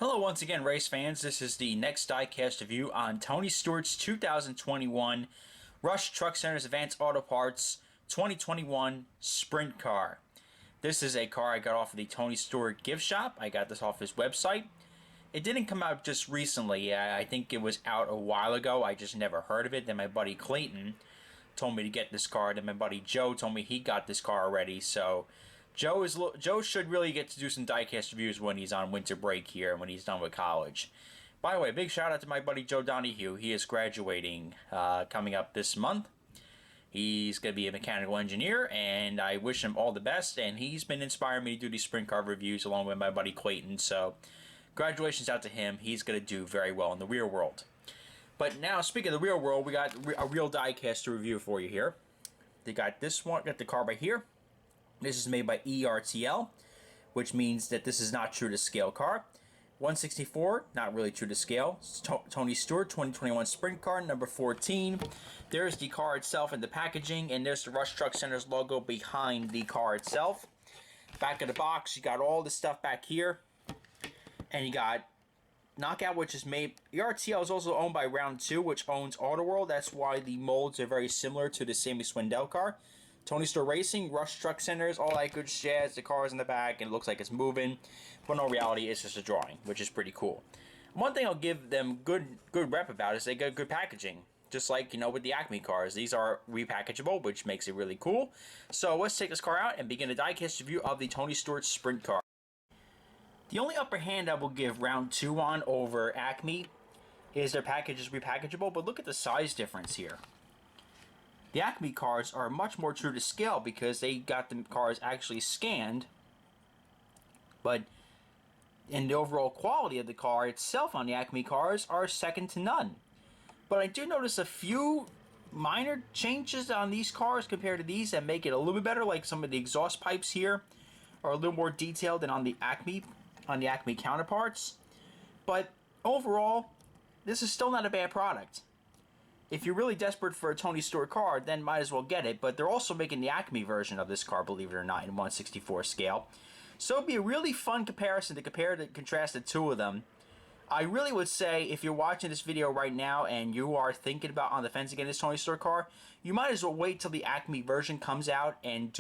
Hello once again, race fans. This is the next diecast review on Tony Stewart's 2021 Rush Truck Center's Advanced Auto Parts 2021 Sprint Car. This is a car I got off of the Tony Stewart gift shop. I got this off his website. It didn't come out just recently. I think it was out a while ago. I just never heard of it. Then my buddy Clayton told me to get this car. Then my buddy Joe told me he got this car already. So Joe should really get to do some diecast reviews when he's on winter break here, when he's done with college. By the way, big shout out to my buddy Joe Donahue. He is graduating coming up this month. He's going to be a mechanical engineer, and I wish him all the best. And he's been inspiring me to do these sprint car reviews along with my buddy Clayton. So congratulations out to him. He's going to do very well in the real world. But now, speaking of the real world, we got a real diecast to review for you here. They got this one, got the car right here. This is made by ERTL, which means that this is not true to scale car. 164, not really true to scale. It's Tony Stewart 2021 Sprint Car, number 14. There's the car itself and the packaging, and there's the Rush Truck Center's logo behind the car itself. Back of the box, you got all the stuff back here. And you got Knockout, which is made... ERTL is also owned by Round 2, which owns Auto World. That's why the molds are very similar to the Sammy Swindell car. Tony Stewart Racing, Rush Truck Centers, all that good jazz. The car's in the back and it looks like it's moving. But in all reality, it's just a drawing, which is pretty cool. One thing I'll give them good rep about is they got good packaging. Just like, with the ACME cars. These are repackageable, which makes it really cool. So let's take this car out and begin a diecast review of the Tony Stewart Sprint Car. The only upper hand I will give Round 2 on over ACME is their package is repackagable, but look at the size difference here. The ACME cars are much more true to scale because they got the cars actually scanned, but in the overall quality of the car itself on the ACME cars are second to none. But I do notice a few minor changes on these cars compared to these that make it a little bit better, like some of the exhaust pipes here are a little more detailed than on the ACME counterparts. But overall, this is still not a bad product. If you're really desperate for a Tony Stewart car, then might as well get it. But they're also making the ACME version of this car, believe it or not, in 1/64 scale. So it'd be a really fun comparison to compare and contrast the two of them. I really would say if you're watching this video right now and you are thinking about on the fence against this Tony Stewart car, you might as well wait till the ACME version comes out and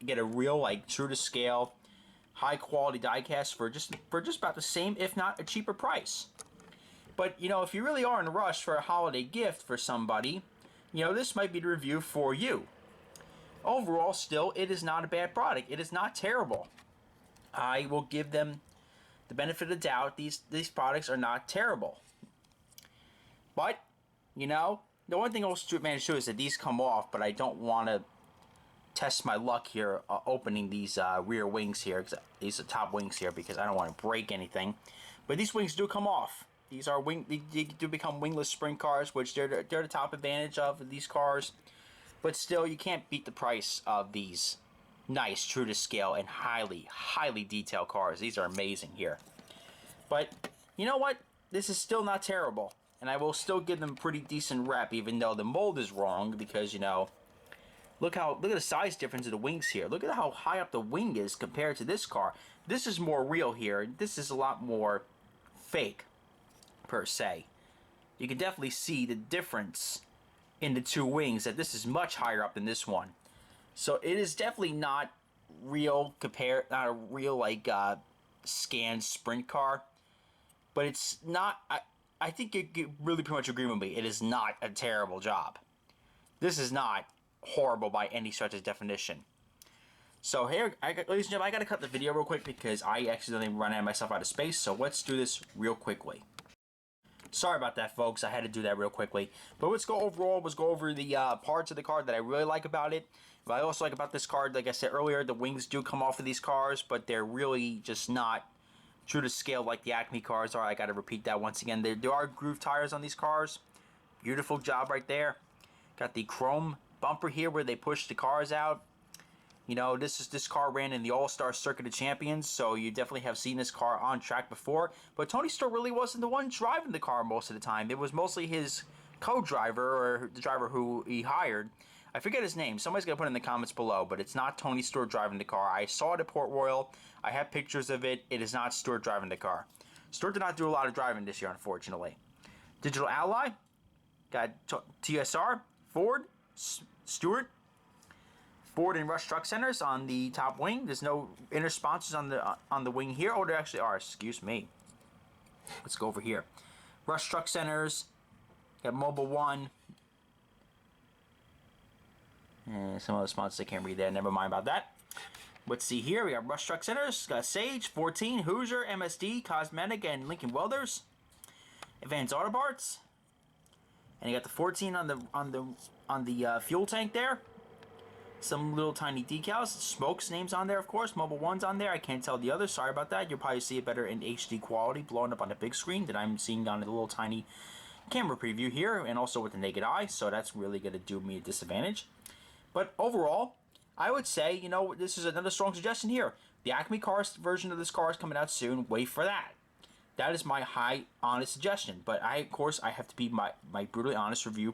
get a real like true to scale, high quality diecast for just about the same, if not a cheaper price. But, if you really are in a rush for a holiday gift for somebody, this might be the review for you. Overall, still, it is not a bad product. It is not terrible. I will give them the benefit of the doubt. These products are not terrible. But, the one thing I'll manage to do is that these come off, but I don't want to test my luck here opening these rear wings here. These are top wings here because I don't want to break anything. But these wings do come off. These are they do become wingless sprint cars, which they're the top advantage of these cars. But still, you can't beat the price of these nice, true to scale, and highly detailed cars. These are amazing here. But you know what? This is still not terrible, and I will still give them a pretty decent rep, even though the mold is wrong. Because look at the size difference of the wings here. Look at how high up the wing is compared to this car. This is more real here. This is a lot more fake, per se. You can definitely see the difference in the two wings, that this is much higher up than this one. So it is definitely not real not a real scanned sprint car. But it's not, I think you really pretty much agree with me. It is not a terrible job. This is not horrible by any stretch of definition. So here, ladies and gentlemen, I gotta cut the video real quick because I accidentally ran myself out of space. So let's do this real quickly. Sorry about that, folks. I had to do that real quickly. But let's go over the parts of the car that I really like about it. What I also like about this car, like I said earlier, the wings do come off of these cars, but they're really just not true to scale like the ACME cars are. I got to repeat that once again. There are groove tires on these cars. Beautiful job right there. Got the chrome bumper here where they push the cars out. This car ran in the All-Star Circuit of Champions, so you definitely have seen this car on track before. But Tony Stewart really wasn't the one driving the car most of the time. It was mostly his co-driver, or the driver who he hired. I forget his name. Somebody's going to put it in the comments below, but it's not Tony Stewart driving the car. I saw it at Port Royal. I have pictures of it. It is not Stewart driving the car. Stewart did not do a lot of driving this year, unfortunately. Digital Ally, got TSR, Ford, Stewart, Ford and Rush Truck Centers on the top wing. There's no inner sponsors on the wing here. Oh, there actually are. Excuse me. Let's go over here. Rush Truck Centers, got Mobile One. And some other sponsors I can't read there. Never mind about that. Let's see here. We got Rush Truck Centers, got Sage, 14, Hoosier, MSD, Cosmetic, and Lincoln Welders. Advanced Auto Parts. And you got the 14 on the fuel tank there. Some little tiny decals. Smoke's name's on there, of course. Mobile One's on there. I can't tell the others. Sorry about that. You'll probably see it better in HD quality, blowing up on the big screen than I'm seeing on the little tiny camera preview here, and also with the naked eye. So that's really going to do me a disadvantage. But overall, I would say, you know, this is another strong suggestion here. The Acme cars version of this car is coming out soon. Wait for that. That is my high, honest suggestion. But of course, I have to be my brutally honest review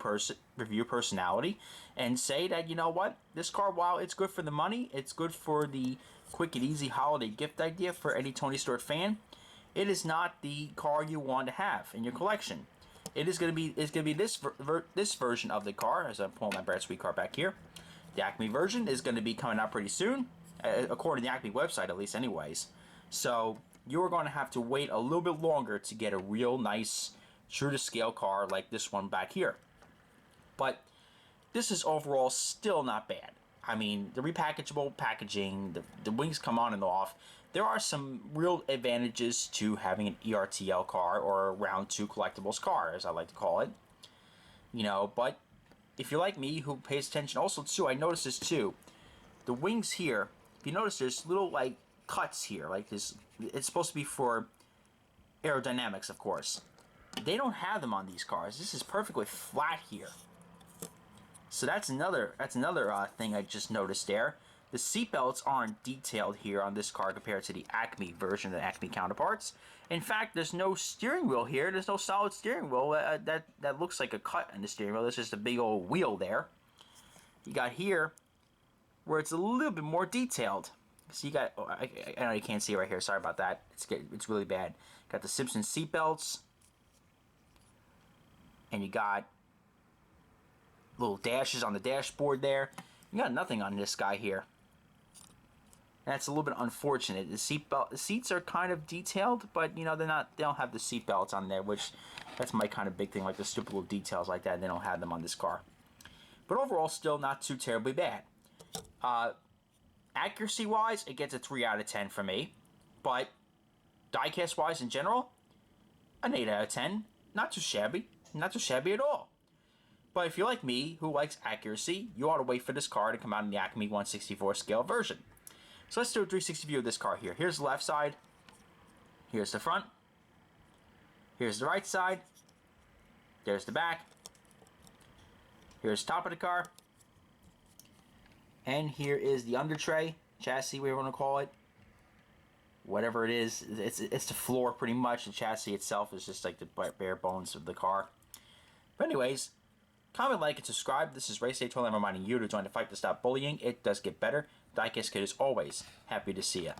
personality and say that, you know what, this car, while it's good for the money, it's good for the quick and easy holiday gift idea for any Tony Stewart fan. It is not the car you want to have in your collection. It's going to be this version of the car, as I'm pulling my Brad Sweet car back here. The Acme version is going to be coming out pretty soon, according to the Acme website, at least, anyways. So you're going to have to wait a little bit longer to get a real nice, true-to-scale car like this one back here. But this is overall still not bad. I mean, the repackagable packaging, the wings come on and off. There are some real advantages to having an ERTL car, or a round 2 collectibles car, as I like to call it. You know, but if you're like me, who pays attention also too, I noticed this too. The wings here, if you notice, there's little like cuts here, like this. It's supposed to be for aerodynamics, of course. They don't have them on these cars. This is perfectly flat here. So that's another thing I just noticed there. The seatbelts aren't detailed here on this car compared to the Acme version, the Acme counterparts. In fact, there's no steering wheel here. There's no solid steering wheel. That looks like a cut in the steering wheel. There's just a big old wheel there. You got here where it's a little bit more detailed. So you got, I know you can't see it right here. Sorry about that. It's really bad. Got the Simpson seatbelts. And you got little dashes on the dashboard there. You got nothing on this guy here. That's a little bit unfortunate. The seats are kind of detailed, but you know they don't have the seat belts on there, which that's my kind of big thing, like the stupid little details like that. They don't have them on this car. But overall, still not too terribly bad. Accuracy wise, it gets a 3 out of 10 for me. But diecast wise in general, an 8 out of 10. Not too shabby. Not too shabby at all. But if you're like me, who likes accuracy, you ought to wait for this car to come out in the Acme 1/64 scale version. So let's do a 360 view of this car here. Here's the left side. Here's the front. Here's the right side. There's the back. Here's the top of the car. And here is the under tray, chassis, whatever you want to call it. Whatever it is, it's the floor pretty much. The chassis itself is just like the bare bones of the car. But anyways, comment, like, and subscribe. This is Race Day 12. I'm reminding you to join the fight to stop bullying. It does get better. Diecast Kid is always happy to see you.